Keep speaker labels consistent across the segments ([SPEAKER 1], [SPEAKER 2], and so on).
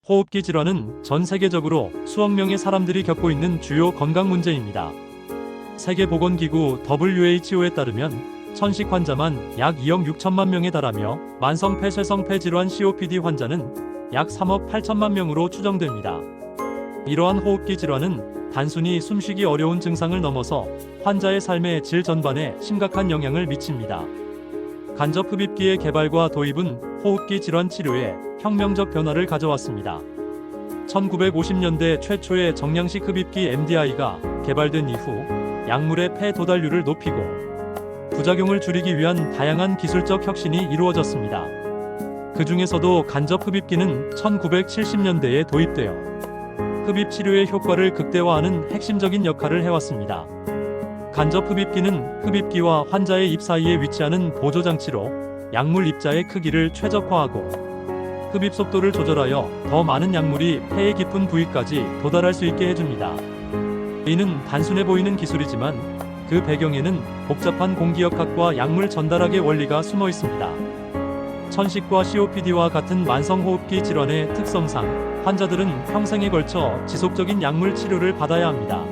[SPEAKER 1] 호흡기 질환은 전 세계적으로 수억 명의 사람들이 겪고 있는 주요 건강 문제입니다. 세계보건기구 WHO에 따르면 천식 환자만 약 2억 6천만 명에 달하며 만성 폐쇄성 질환 COPD 환자는 약 3억 8천만 명으로 추정됩니다. 이러한 호흡기 질환은 단순히 숨쉬기 어려운 증상을 넘어서 환자의 삶의 질 전반에 심각한 영향을 미칩니다. 간접 흡입기의 개발과 도입은 호흡기 질환 치료에 혁명적 변화를 가져왔습니다. 1950년대 최초의 정량식 흡입기 MDI가 개발된 이후 약물의 폐 도달률을 높이고 부작용을 줄이기 위한 다양한 기술적 혁신이 이루어졌습니다. 그 중에서도 간접 흡입기는 1970년대에 도입되어 흡입 치료의 효과를 극대화하는 핵심적인 역할을 해왔습니다. 간접 흡입기는 흡입기와 환자의 입 사이에 위치하는 보조장치로 약물 입자의 크기를 최적화하고 흡입 속도를 조절하여 더 많은 약물이 폐의 깊은 부위까지 도달할 수 있게 해줍니다. 이는 단순해 보이는 기술이지만 그 배경에는 복잡한 공기역학과 약물 전달학의 원리가 숨어 있습니다. 천식과 COPD와 같은 만성호흡기 질환의 특성상 환자들은 평생에 걸쳐 지속적인 약물 치료를 받아야 합니다.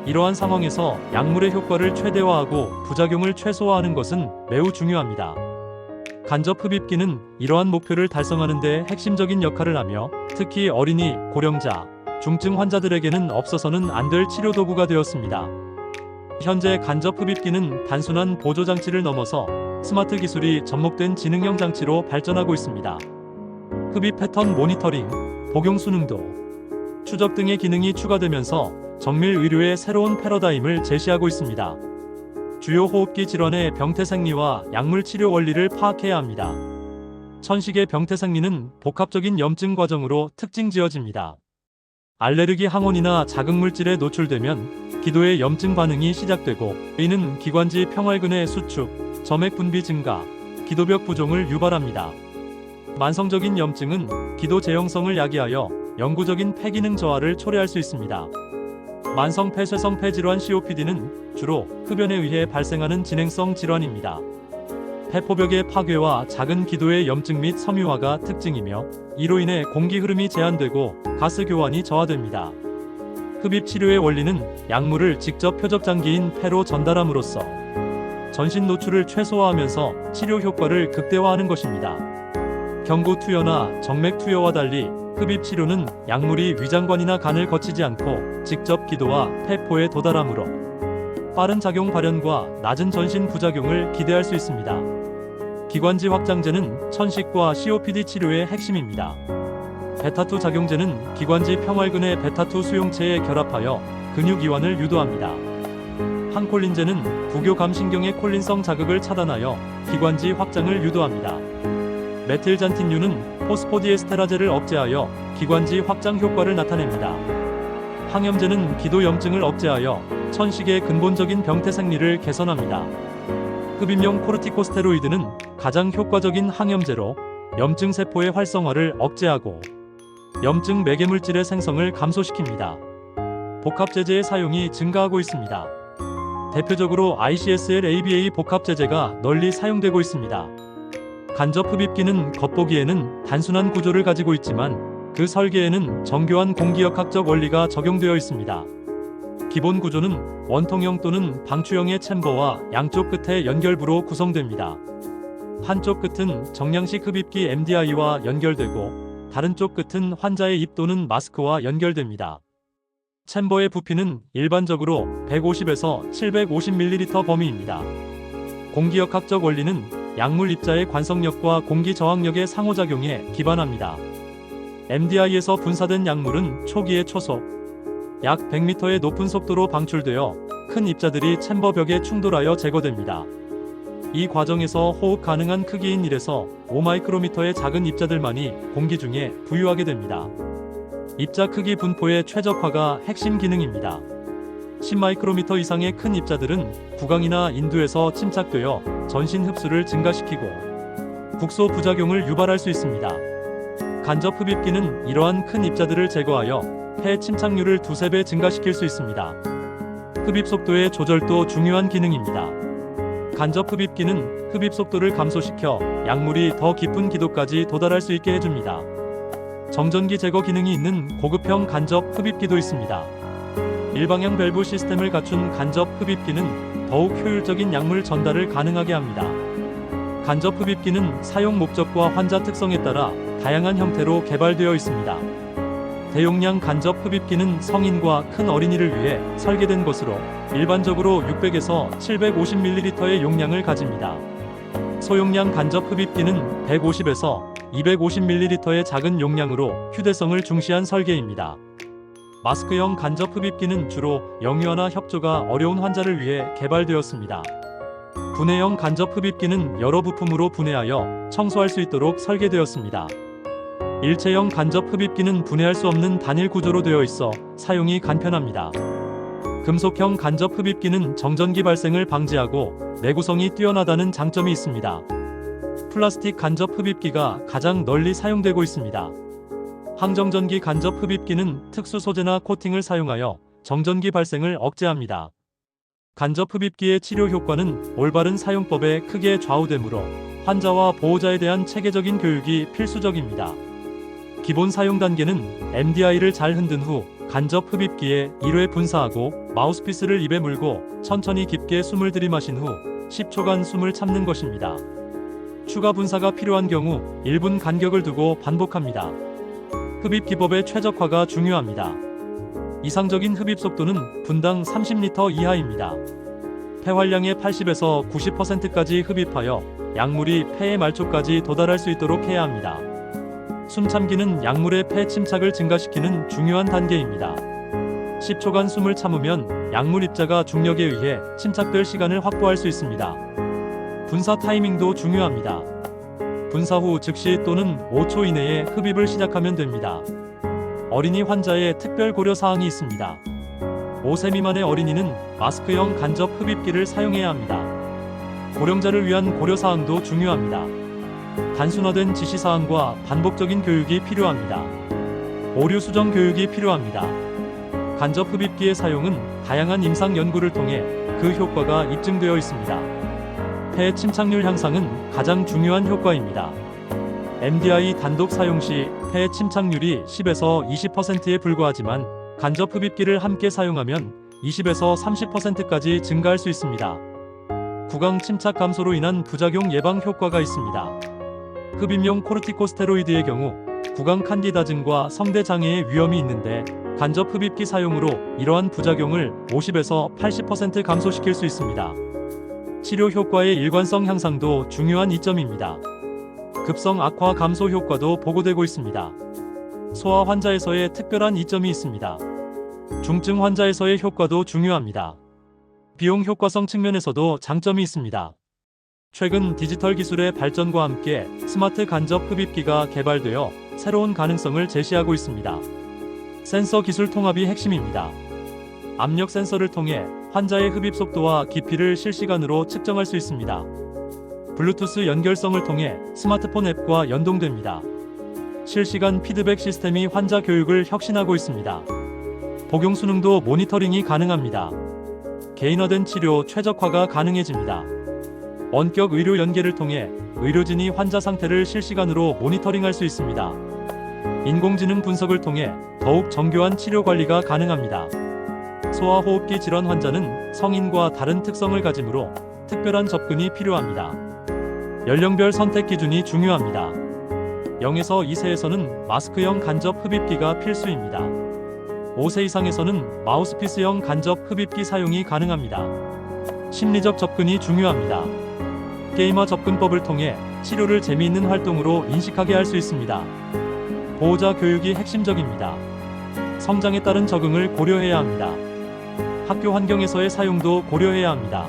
[SPEAKER 1] 이러한 상황에서 약물의 효과를 최대화하고 부작용을 최소화하는 것은 매우 중요합니다. 간접 흡입기는 이러한 목표를 달성하는 데 핵심적인 역할을 하며 특히 어린이, 고령자, 중증 환자들에게는 없어서는 안 될 치료 도구가 되었습니다. 현재 간접 흡입기는 단순한 보조장치를 넘어서 스마트 기술이 접목된 지능형 장치로 발전하고 있습니다. 흡입 패턴 모니터링, 복용 수능도 추적 등의 기능이 추가되면서 정밀 의료의 새로운 패러다임을 제시하고 있습니다. 주요 호흡기 질환의 병태 생리와 약물 치료 원리를 파악해야 합니다. 천식의 병태 생리는 복합적인 염증 과정으로 특징 지어집니다. 알레르기 항원이나 자극물질에 노출되면 기도의 염증 반응이 시작되고 이는 기관지 평활근의 수축, 점액 분비 증가, 기도벽 부종을 유발합니다. 만성적인 염증은 기도 제형성을 야기하여 영구적인 폐기능 저하를 초래할 수 있습니다. 만성 폐쇄성 폐질환 COPD는 주로 흡연에 의해 발생하는 진행성 질환입니다. 폐포벽의 파괴와 작은 기도의 염증 및 섬유화가 특징이며 이로 인해 공기 흐름이 제한되고 가스 교환이 저하됩니다. 흡입 치료의 원리는 약물을 직접 표적 장기인 폐로 전달함으로써 전신 노출을 최소화하면서 치료 효과를 극대화하는 것입니다. 경구 투여나 정맥 투여와 달리 흡입 치료는 약물이 위장관이나 간을 거치지 않고 직접 기도와 폐포에 도달하므로 빠른 작용 발현과 낮은 전신 부작용을 기대할 수 있습니다. 기관지 확장제는 천식과 COPD 치료의 핵심입니다. 베타2 작용제는 기관지 평활근의 베타2 수용체에 결합하여 근육 이완을 유도합니다. 항콜린제는 부교감신경의 콜린성 자극을 차단하여 기관지 확장을 유도합니다. 메틸잔틴류는 포스포디에스테라제를 억제하여 기관지 확장 효과를 나타냅니다. 항염제는 기도 염증을 억제하여 천식의 근본적인 병태 생리를 개선합니다. 흡입용 코르티코스테로이드는 가장 효과적인 항염제로 염증 세포의 활성화를 억제하고 염증 매개물질의 생성을 감소시킵니다. 복합제제의 사용이 증가하고 있습니다. 대표적으로 ICSL-ABA 복합제제가 널리 사용되고 있습니다. 간접 흡입기는 겉보기에는 단순한 구조를 가지고 있지만 그 설계에는 정교한 공기역학적 원리가 적용되어 있습니다. 기본 구조는 원통형 또는 방추형의 챔버와 양쪽 끝에 연결부로 구성됩니다. 한쪽 끝은 정량식 흡입기 MDI와 연결되고 다른 쪽 끝은 환자의 입 또는 마스크와 연결됩니다. 챔버의 부피는 일반적으로 150에서 750ml 범위입니다. 공기역학적 원리는 약물 입자의 관성력과 공기 저항력의 상호작용에 기반합니다. MDI에서 분사된 약물은 초기에 초속, 약 100m의 높은 속도로 방출되어 큰 입자들이 챔버 벽에 충돌하여 제거됩니다. 이 과정에서 호흡 가능한 크기인 1에서 5마이크로미터의 작은 입자들만이 공기 중에 부유하게 됩니다. 입자 크기 분포의 최적화가 핵심 기능입니다. 10마이크로미터 이상의 큰 입자들은 구강이나 인두에서 침착되어 전신 흡수를 증가시키고 국소 부작용을 유발할 수 있습니다. 간접 흡입기는 이러한 큰 입자들을 제거하여 폐 침착률을 2~3배 증가시킬 수 있습니다. 흡입 속도의 조절도 중요한 기능입니다. 간접 흡입기는 흡입 속도를 감소시켜 약물이 더 깊은 기도까지 도달할 수 있게 해줍니다. 정전기 제거 기능이 있는 고급형 간접 흡입기도 있습니다. 일방향 밸브 시스템을 갖춘 간접 흡입기는 더욱 효율적인 약물 전달을 가능하게 합니다. 간접 흡입기는 사용 목적과 환자 특성에 따라 다양한 형태로 개발되어 있습니다. 대용량 간접 흡입기는 성인과 큰 어린이를 위해 설계된 것으로 일반적으로 600에서 750ml의 용량을 가집니다. 소용량 간접 흡입기는 150에서 250ml의 작은 용량으로 휴대성을 중시한 설계입니다. 마스크형 간접 흡입기는 주로 영유아나 협조가 어려운 환자를 위해 개발되었습니다. 분해형 간접 흡입기는 여러 부품으로 분해하여 청소할 수 있도록 설계되었습니다. 일체형 간접 흡입기는 분해할 수 없는 단일 구조로 되어 있어 사용이 간편합니다. 금속형 간접 흡입기는 정전기 발생을 방지하고 내구성이 뛰어나다는 장점이 있습니다. 플라스틱 간접 흡입기가 가장 널리 사용되고 있습니다. 항정전기 간접 흡입기는 특수 소재나 코팅을 사용하여 정전기 발생을 억제합니다. 간접 흡입기의 치료 효과는 올바른 사용법에 크게 좌우되므로 환자와 보호자에 대한 체계적인 교육이 필수적입니다. 기본 사용 단계는 MDI를 잘 흔든 후 간접 흡입기에 1회 분사하고 마우스피스를 입에 물고 천천히 깊게 숨을 들이마신 후 10초간 숨을 참는 것입니다. 추가 분사가 필요한 경우 1분 간격을 두고 반복합니다. 흡입 기법의 최적화가 중요합니다. 이상적인 흡입 속도는 분당 30L 이하입니다. 폐활량의 80에서 90%까지 흡입하여 약물이 폐의 말초까지 도달할 수 있도록 해야 합니다. 숨참기는 약물의 폐 침착을 증가시키는 중요한 단계입니다. 10초간 숨을 참으면 약물 입자가 중력에 의해 침착될 시간을 확보할 수 있습니다. 분사 타이밍도 중요합니다. 분사 후 즉시 또는 5초 이내에 흡입을 시작하면 됩니다. 어린이 환자의 특별 고려 사항이 있습니다. 5세 미만의 어린이는 마스크형 간접 흡입기를 사용해야 합니다. 고령자를 위한 고려 사항도 중요합니다. 단순화된 지시 사항과 반복적인 교육이 필요합니다. 오류 수정 교육이 필요합니다. 간접 흡입기의 사용은 다양한 임상 연구를 통해 그 효과가 입증되어 있습니다. 폐 침착률 향상은 가장 중요한 효과입니다. MDI 단독 사용 시 폐 침착률이 10에서 20%에 불과하지만 간접 흡입기를 함께 사용하면 20에서 30%까지 증가할 수 있습니다. 구강 침착 감소로 인한 부작용 예방 효과가 있습니다. 흡입용 코르티코스테로이드의 경우 구강 칸디다증과 성대 장애의 위험이 있는데 간접 흡입기 사용으로 이러한 부작용을 50에서 80% 감소시킬 수 있습니다. 치료 효과의 일관성 향상도 중요한 이점입니다. 급성 악화 감소 효과도 보고되고 있습니다. 소아 환자에서의 특별한 이점이 있습니다. 중증 환자에서의 효과도 중요합니다. 비용 효과성 측면에서도 장점이 있습니다. 최근 디지털 기술의 발전과 함께 스마트 간접 흡입기가 개발되어 새로운 가능성을 제시하고 있습니다. 센서 기술 통합이 핵심입니다. 압력 센서를 통해 환자의 흡입 속도와 깊이를 실시간으로 측정할 수 있습니다. 블루투스 연결성을 통해 스마트폰 앱과 연동됩니다. 실시간 피드백 시스템이 환자 교육을 혁신하고 있습니다. 복용 수능도 모니터링이 가능합니다. 개인화된 치료 최적화가 가능해집니다. 원격 의료 연계를 통해 의료진이 환자 상태를 실시간으로 모니터링할 수 있습니다. 인공지능 분석을 통해 더욱 정교한 치료 관리가 가능합니다. 소아호흡기 질환 환자는 성인과 다른 특성을 가지므로 특별한 접근이 필요합니다. 연령별 선택 기준이 중요합니다. 0에서 2세에서는 마스크형 간접 흡입기가 필수입니다. 5세 이상에서는 마우스피스형 간접 흡입기 사용이 가능합니다. 심리적 접근이 중요합니다. 게임화 접근법을 통해 치료를 재미있는 활동으로 인식하게 할 수 있습니다. 보호자 교육이 핵심적입니다. 성장에 따른 적응을 고려해야 합니다. 학교 환경에서의 사용도 고려해야 합니다.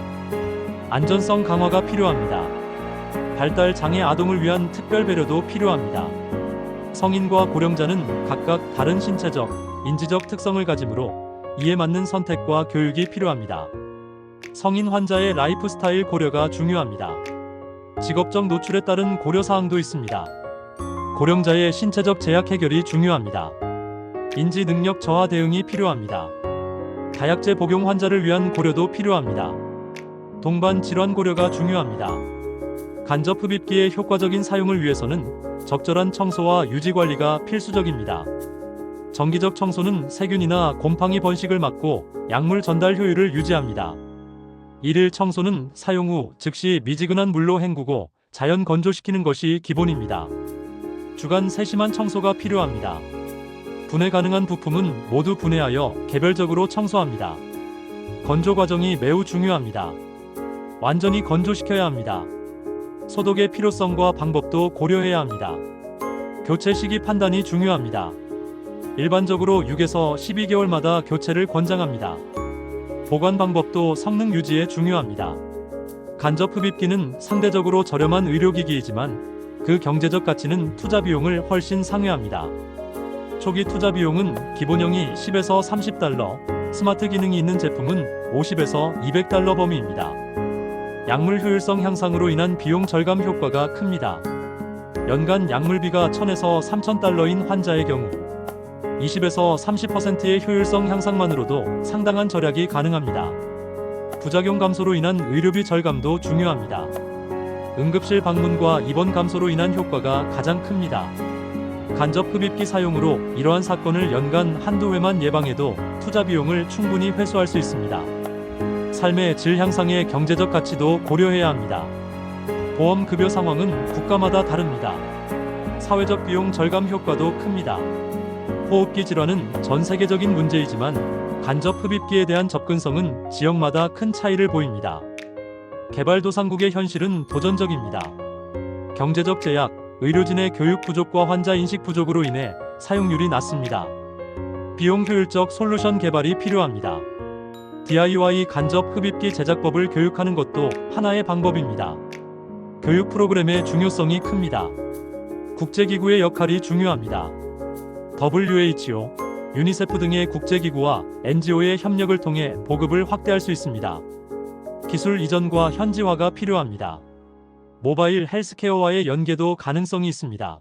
[SPEAKER 1] 안전성 강화가 필요합니다. 발달 장애 아동을 위한 특별 배려도 필요합니다. 성인과 고령자는 각각 다른 신체적, 인지적 특성을 가지므로 이에 맞는 선택과 교육이 필요합니다. 성인 환자의 라이프 스타일 고려가 중요합니다. 직업적 노출에 따른 고려 사항도 있습니다. 고령자의 신체적 제약 해결이 중요합니다. 인지 능력 저하 대응이 필요합니다. 다약제 복용 환자를 위한 고려도 필요합니다. 동반 질환 고려가 중요합니다. 간접 흡입기의 효과적인 사용을 위해서는 적절한 청소와 유지 관리가 필수적입니다. 정기적 청소는 세균이나 곰팡이 번식을 막고 약물 전달 효율을 유지합니다. 일일 청소는 사용 후 즉시 미지근한 물로 헹구고 자연 건조시키는 것이 기본입니다. 주간 세심한 청소가 필요합니다. 분해 가능한 부품은 모두 분해하여 개별적으로 청소합니다. 건조 과정이 매우 중요합니다. 완전히 건조시켜야 합니다. 소독의 필요성과 방법도 고려해야 합니다. 교체 시기 판단이 중요합니다. 일반적으로 6에서 12개월마다 교체를 권장합니다. 보관 방법도 성능 유지에 중요합니다. 간접 흡입기는 상대적으로 저렴한 의료기기이지만 그 경제적 가치는 투자 비용을 훨씬 상회합니다. 초기 투자 비용은 기본형이 10에서 30달러, 스마트 기능이 있는 제품은 50에서 200달러 범위입니다. 약물 효율성 향상으로 인한 비용 절감 효과가 큽니다. 연간 약물비가 1000에서 3000달러인 환자의 경우 20에서 30%의 효율성 향상만으로도 상당한 절약이 가능합니다. 부작용 감소로 인한 의료비 절감도 중요합니다. 응급실 방문과 입원 감소로 인한 효과가 가장 큽니다. 간접 흡입기 사용으로 이러한 사건을 연간 한두 회만 예방해도 투자 비용을 충분히 회수할 수 있습니다. 삶의 질 향상의 경제적 가치도 고려해야 합니다. 보험 급여 상황은 국가마다 다릅니다. 사회적 비용 절감 효과도 큽니다. 호흡기 질환은 전 세계적인 문제이지만 간접 흡입기에 대한 접근성은 지역마다 큰 차이를 보입니다. 개발도상국의 현실은 도전적입니다. 경제적 제약, 의료진의 교육 부족과 환자 인식 부족으로 인해 사용률이 낮습니다. 비용 효율적 솔루션 개발이 필요합니다. DIY 간접 흡입기 제작법을 교육하는 것도 하나의 방법입니다. 교육 프로그램의 중요성이 큽니다. 국제기구의 역할이 중요합니다. WHO, 유니세프 등의 국제기구와 NGO의 협력을 통해 보급을 확대할 수 있습니다. 기술 이전과 현지화가 필요합니다. 모바일 헬스케어와의 연계도 가능성이 있습니다.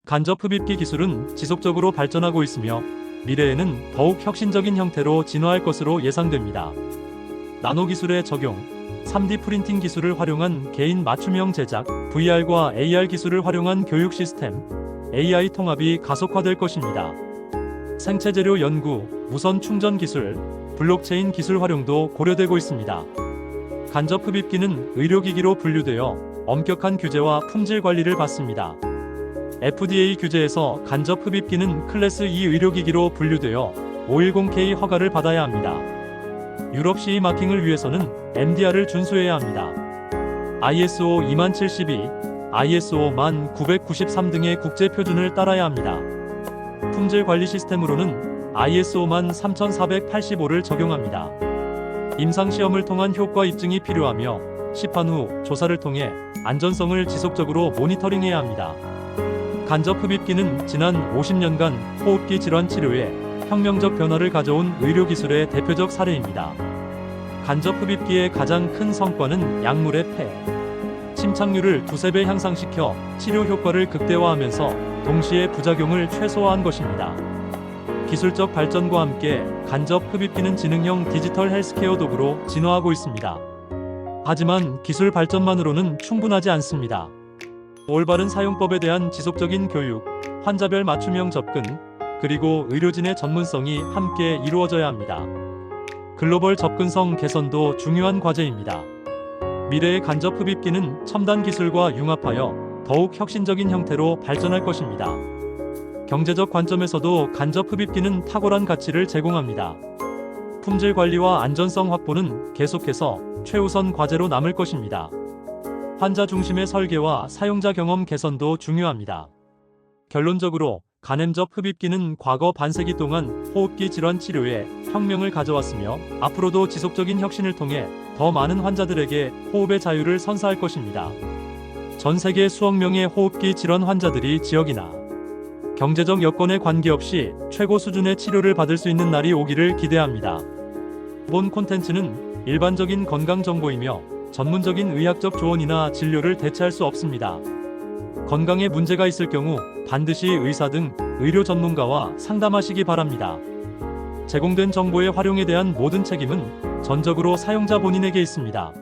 [SPEAKER 1] 간접 흡입기 기술은 지속적으로 발전하고 있으며 미래에는 더욱 혁신적인 형태로 진화할 것으로 예상됩니다. 나노 기술의 적용, 3D 프린팅 기술을 활용한 개인 맞춤형 제작, VR과 AR 기술을 활용한 교육 시스템, AI 통합이 가속화될 것입니다. 생체 재료 연구, 무선 충전 기술, 블록체인 기술 활용도 고려되고 있습니다. 간접 흡입기는 의료기기로 분류되어 엄격한 규제와 품질 관리를 받습니다. FDA 규제에서 간접 흡입기는 클래스 2 의료기기로 분류되어 510K 허가를 받아야 합니다. 유럽 CE 마킹을 위해서는 MDR을 준수해야 합니다. ISO 20072, ISO 1993 등의 국제 표준을 따라야 합니다. 품질 관리 시스템으로는 ISO 13485를 적용합니다. 임상시험을 통한 효과 입증이 필요하며 시판 후 조사를 통해 안전성을 지속적으로 모니터링해야 합니다. 간접 흡입기는 지난 50년간 호흡기 질환 치료에 혁명적 변화를 가져온 의료기술의 대표적 사례입니다. 간접 흡입기의 가장 큰 성과는 약물의 폐, 침착률을 2~3배 향상시켜 치료 효과를 극대화하면서 동시에 부작용을 최소화한 것입니다. 기술적 발전과 함께 간접 흡입기는 지능형 디지털 헬스케어 도구로 진화하고 있습니다. 하지만 기술 발전만으로는 충분하지 않습니다. 올바른 사용법에 대한 지속적인 교육, 환자별 맞춤형 접근, 그리고 의료진의 전문성이 함께 이루어져야 합니다. 글로벌 접근성 개선도 중요한 과제입니다. 미래의 간접 흡입기는 첨단 기술과 융합하여 더욱 혁신적인 형태로 발전할 것입니다. 경제적 관점에서도 간접 흡입기는 탁월한 가치를 제공합니다. 품질 관리와 안전성 확보는 계속해서 최우선 과제로 남을 것입니다. 환자 중심의 설계와 사용자 경험 개선도 중요합니다. 결론적으로 간접 흡입기는 과거 반세기 동안 호흡기 질환 치료에 혁명을 가져왔으며 앞으로도 지속적인 혁신을 통해 더 많은 환자들에게 호흡의 자유를 선사할 것입니다. 전 세계 수억 명의 호흡기 질환 환자들이 지역이나 경제적 여건에 관계없이 최고 수준의 치료를 받을 수 있는 날이 오기를 기대합니다. 본 콘텐츠는 일반적인 건강 정보이며 전문적인 의학적 조언이나 진료를 대체할 수 없습니다. 건강에 문제가 있을 경우 반드시 의사 등 의료 전문가와 상담하시기 바랍니다. 제공된 정보의 활용에 대한 모든 책임은 전적으로 사용자 본인에게 있습니다.